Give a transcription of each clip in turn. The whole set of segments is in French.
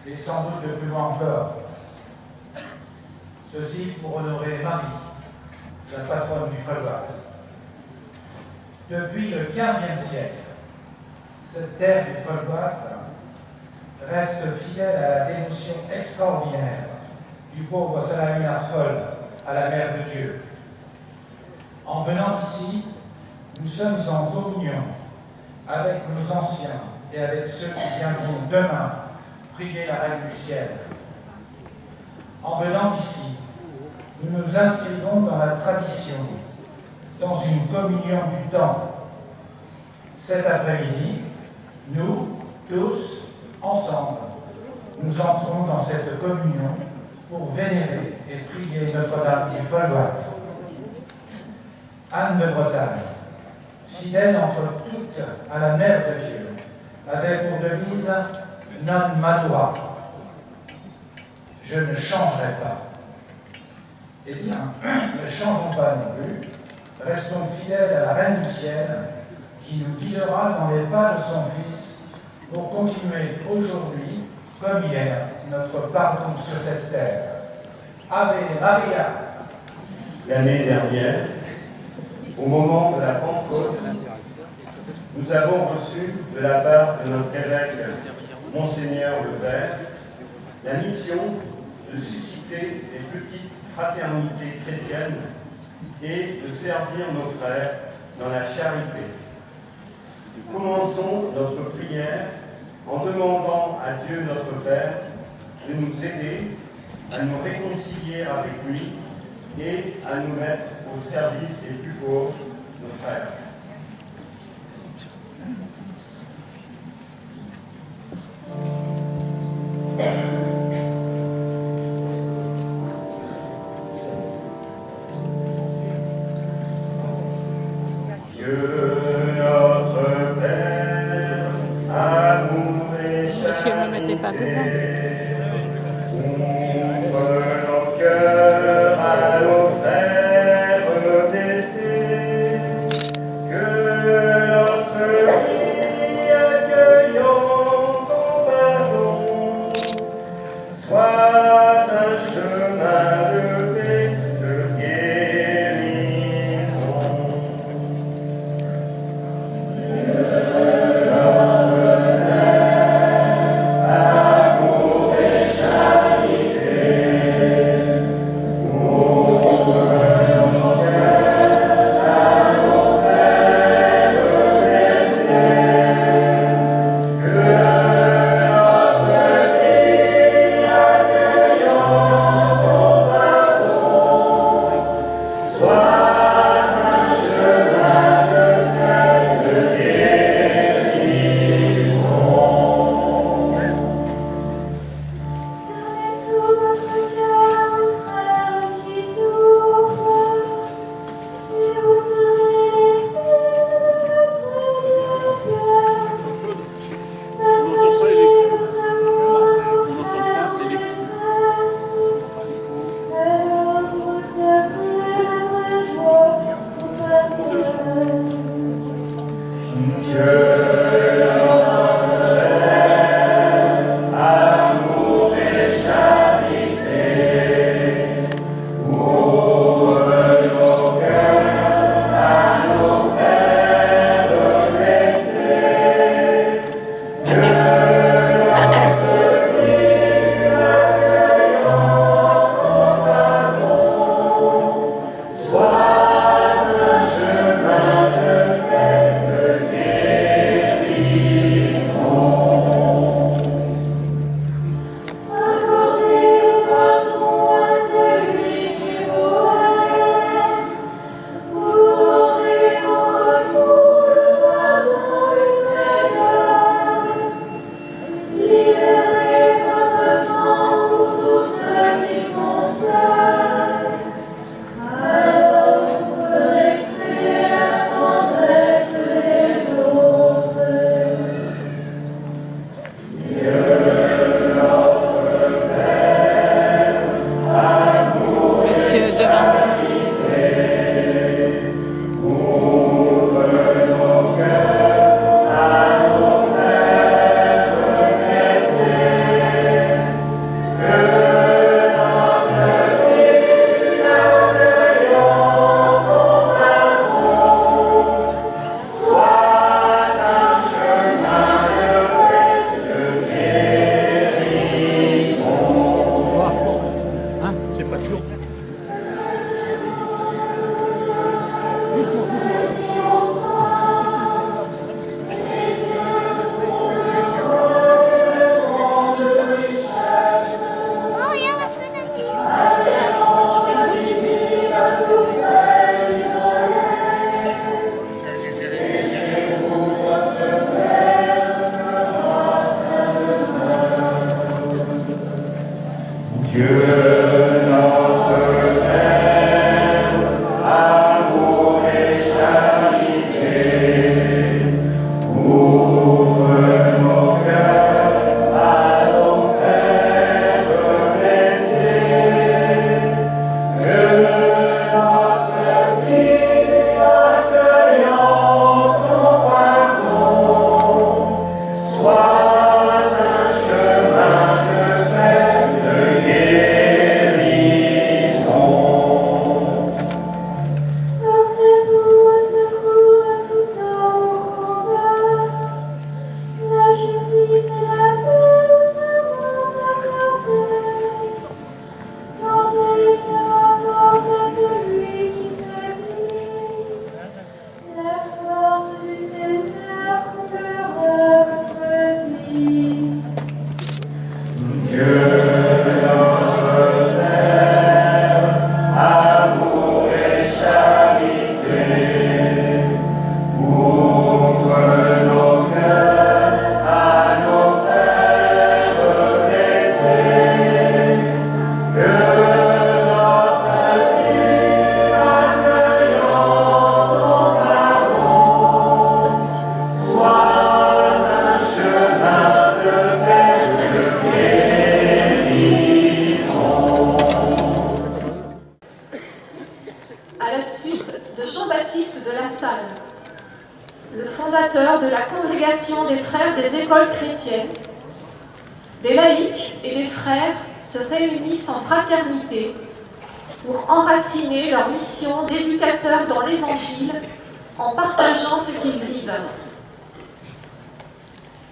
et sans doute de plus loin encore. Ceci pour honorer Marie, la patronne du Folgoat. Depuis le XVe siècle, cette terre du Folgoat reste fidèle à la dévotion extraordinaire du pauvre Salamina Foll à la Mère de Dieu. En venant ici, nous sommes en communion avec nos anciens et avec ceux qui viendront demain prier la Reine du Ciel. En venant ici, nous nous inscrivons dans la tradition, dans une communion du temps. Cet après-midi, nous, tous, ensemble, nous entrons dans cette communion pour vénérer et prier Notre-Dame du Folgoat. Anne de Bretagne, fidèle entre toutes à la Mère de Dieu, avait pour devise Non Madua. Je ne changerai pas. Eh bien, ne changeons pas non plus, restons fidèles à la Reine du Ciel, qui nous guidera dans les pas de son Fils pour continuer aujourd'hui, comme hier, notre parcours sur cette terre. Ave Maria. L'année dernière, au moment de la Pentecôte, nous avons reçu de la part de notre évêque, Monseigneur le Père, la mission de susciter des petites fraternités chrétiennes et de servir nos frères dans la charité. Commençons notre prière en demandant à Dieu notre Père de nous aider à nous réconcilier avec lui et à nous mettre au service des plus pauvres, nos frères. Dieu notre Père, amour et charité, ouvre nos cœurs à nos frères blessés, que notre vie accueillant ton pardon soit un chemin de paix, de guérison. Amour et le fondateur de la congrégation des frères des écoles chrétiennes, des laïcs et des frères se réunissent en fraternité pour enraciner leur mission d'éducateurs dans l'Évangile en partageant ce qu'ils vivent.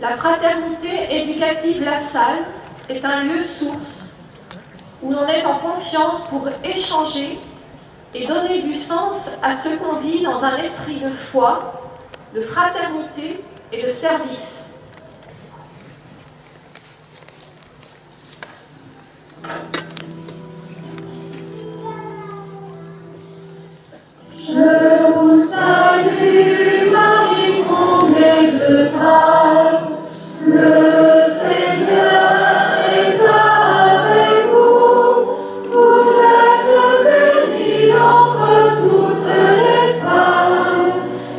La fraternité éducative La Salle est un lieu source où l'on est en confiance pour échanger et donner du sens à ce qu'on vit dans un esprit de foi, de fraternité et de service. Je vous salue, Marie, comblée de grâce, le Seigneur est avec vous. Vous êtes bénie entre toutes les femmes,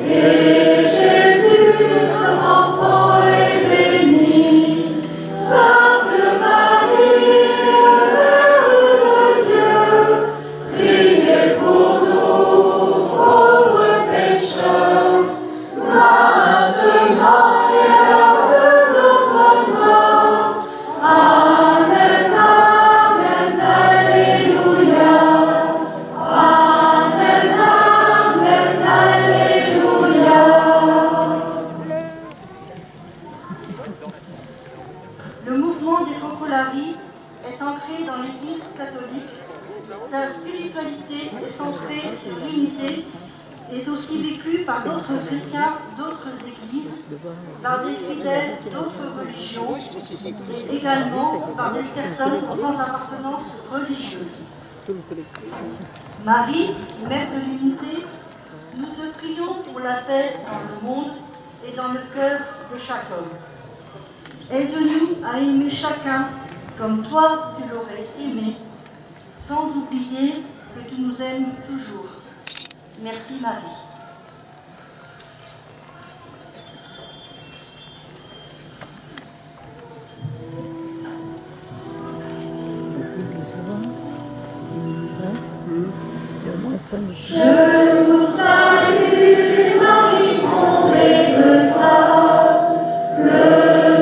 et Jésus, votre enfant, est béni. Sainte Marie, Mère de Dieu, priez pour nous, pauvres pécheurs, maintenant et à l'heure de notre mort. Amen, amen, alléluia. Amen, amen, alléluia. Le mouvement des Focolari est ancré dans l'Église catholique. Sa spiritualité est centrée sur l'unité et est aussi vécue par d'autres chrétiens d'autres églises, par des fidèles d'autres religions et également par des personnes sans appartenance religieuse. Marie, Mère de l'unité, nous te prions pour la paix dans le monde et dans le cœur de chaque homme. Aide-nous à aimer chacun comme toi tu l'aurais aimé, sans oublier que tu nous aimes toujours. Merci Marie. Je vous salue, Marie, comblée de grâce, le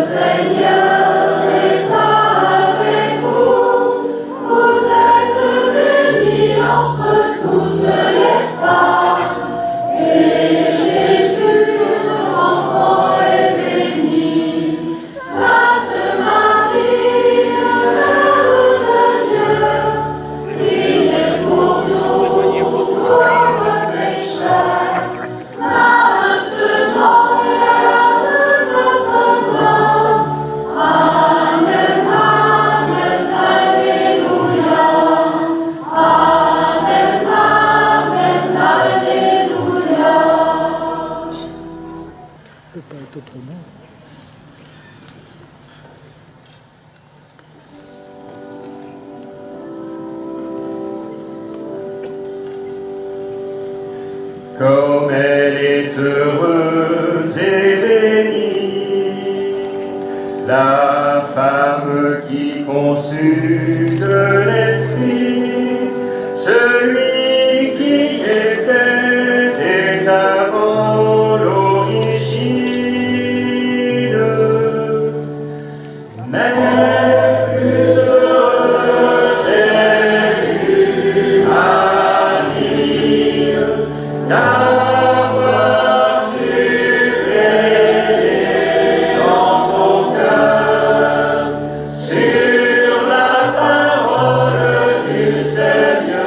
Seigneur est avec vous. Vous êtes bénie entre toutes les femmes, et Jésus, votre enfant, est béni. Sainte Marie, Mère de Dieu, priez pour nous, pauvres pécheurs. est heureuse et bénie, la femme qui conçut de l'Esprit, celui qui était dès avant l'origine. Mère plus heureuse es-tu, Marie, d'avoir su veiller dans ton cœur sur la parole du Seigneur.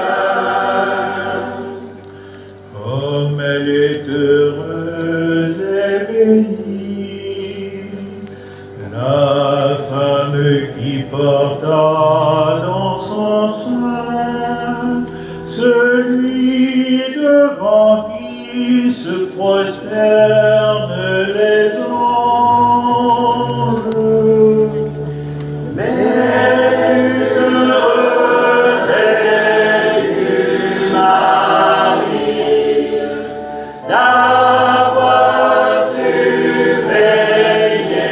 Comme elle est heureuse et bénie, la femme qui porta dans son sein celui devant qui se prosternent les anges. Mais plus heureuse es-tu, Marie, d'avoir su veiller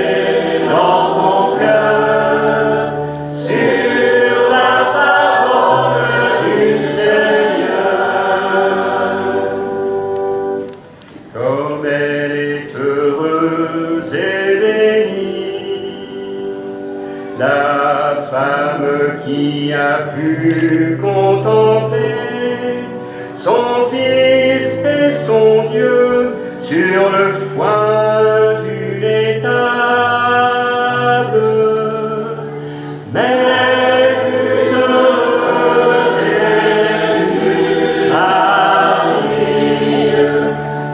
dans ton cœur sur la parole du Seigneur. Comme elle est heureuse et bénie, la femme qui a pu contempler son Fils et son Dieu sur le foin d'une étable. Mais plus heureuse es-tu, Marie,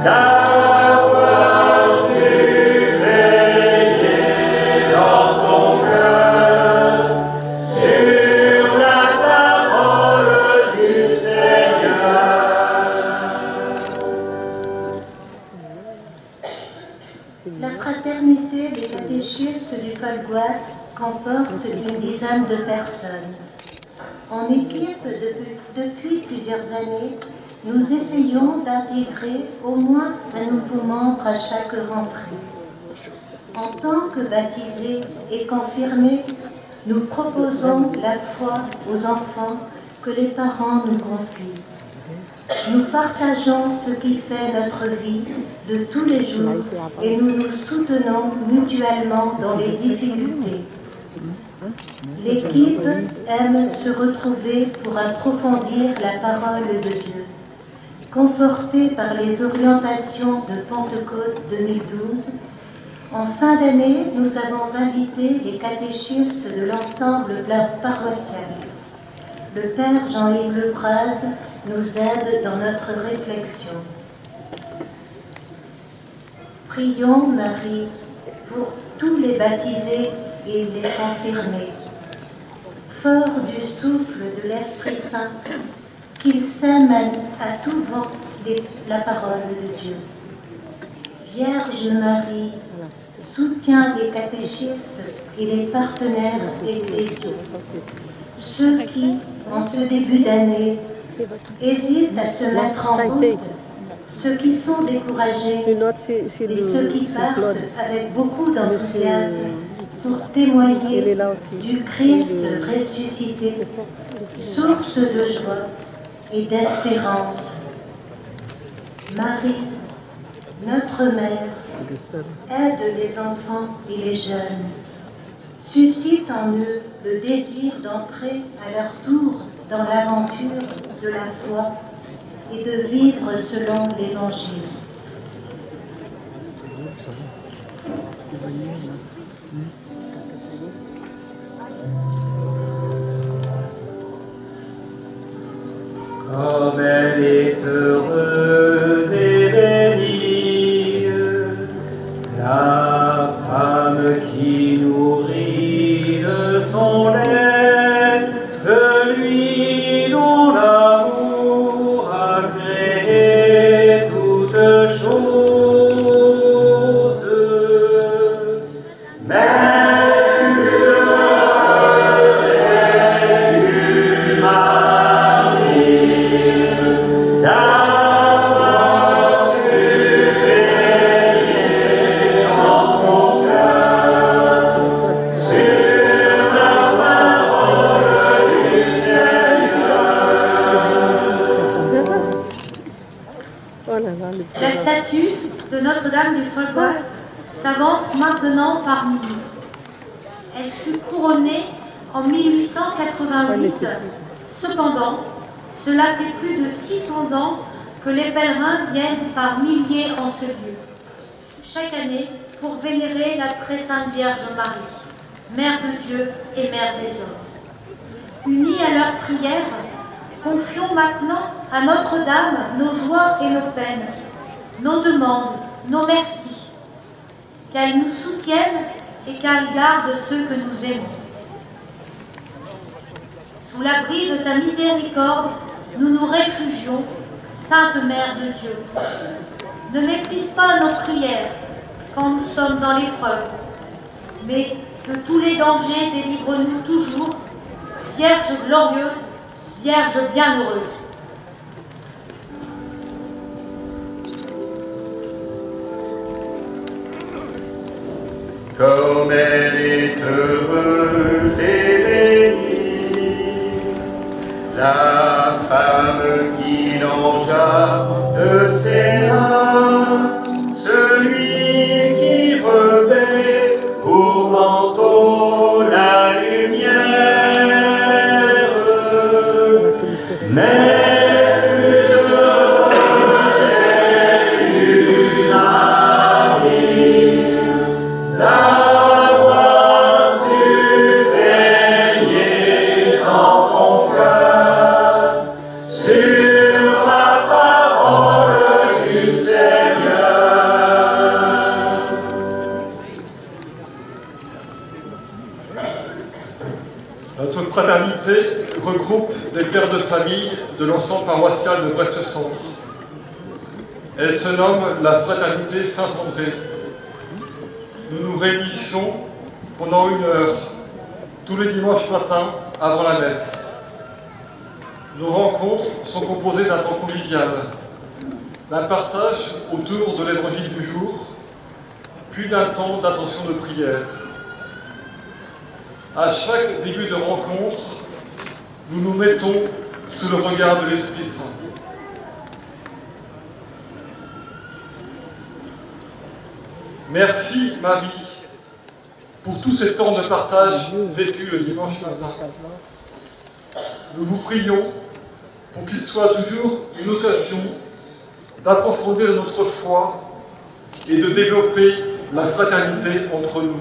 d'avoir su veiller dans ton cœur sur la parole du Seigneur. La fraternité des catéchistes du Colgoat comporte une dizaine de personnes. En équipe depuis plusieurs années, nous essayons d'intégrer au moins un nouveau membre à chaque rentrée. En tant que baptisés et confirmés, nous proposons la foi aux enfants que les parents nous confient. Nous partageons ce qui fait notre vie de tous les jours et nous nous soutenons mutuellement dans les difficultés. L'équipe aime se retrouver pour approfondir la parole de Dieu. Confortés par les orientations de Pentecôte 2012, en fin d'année, nous avons invité les catéchistes de l'ensemble paroissial. Le Père Jean-Yves Lebras nous aide dans notre réflexion. Prions Marie pour tous les baptisés et les confirmés. Fort du souffle de l'Esprit Saint, qu'ils sèment à tout vent la parole de Dieu. Vierge Marie, soutiens les catéchistes et les partenaires ecclésiaux. Ceux qui, en ce début d'année, hésitent à se mettre en route, ceux qui sont découragés et ceux qui partent avec beaucoup d'enthousiasme pour témoigner du Christ ressuscité, source de joie et d'espérance. Marie, notre Mère, aide les enfants et les jeunes, suscite en eux le désir d'entrer à leur tour dans l'aventure de la foi et de vivre selon l'Évangile. Comme elle est heureuse et bénie, la femme qui nourrit de son lait celui dont l'amour a créé toutes choses. Mère plus heureuse es-tu, Marie, maintenant parmi nous. Elle fut couronnée en 1888. Cependant, cela fait plus de 600 ans que les pèlerins viennent par milliers en ce lieu, chaque année pour vénérer la très sainte Vierge Marie, Mère de Dieu et Mère des hommes. Unis à leurs prières, confions maintenant à Notre-Dame nos joies et nos peines, nos demandes, nos merci, qu'elle nous soutienne et qu'elle garde ceux que nous aimons. Sous l'abri de ta miséricorde, nous nous réfugions, Sainte Mère de Dieu. Ne méprise pas nos prières quand nous sommes dans l'épreuve, mais de tous les dangers délivre-nous toujours, Vierge glorieuse, Vierge bienheureuse. Comme elle est heureuse et bénie, la femme qui l'engea de ses mains, celui qui revêt pour manteau la lumière. Mais plus heureuse est une Marie, d'avoir su veiller dans ton cœur sur la parole du Seigneur. Notre fraternité regroupe des pères de famille de l'ensemble paroissial de Brest-Centre. Elle se nomme la Fraternité Saint-André. Nous nous réunissons pendant 1 heure, tous les dimanches matins avant la messe. Nos rencontres sont composées d'un temps convivial, d'un partage autour de l'évangile du jour, puis d'un temps d'intention de prière. À chaque début de rencontre, nous nous mettons sous le regard de l'Esprit Saint. Merci Marie pour tous ces temps de partage vécus le dimanche matin. Nous vous prions pour qu'il soit toujours une occasion d'approfondir notre foi et de développer la fraternité entre nous.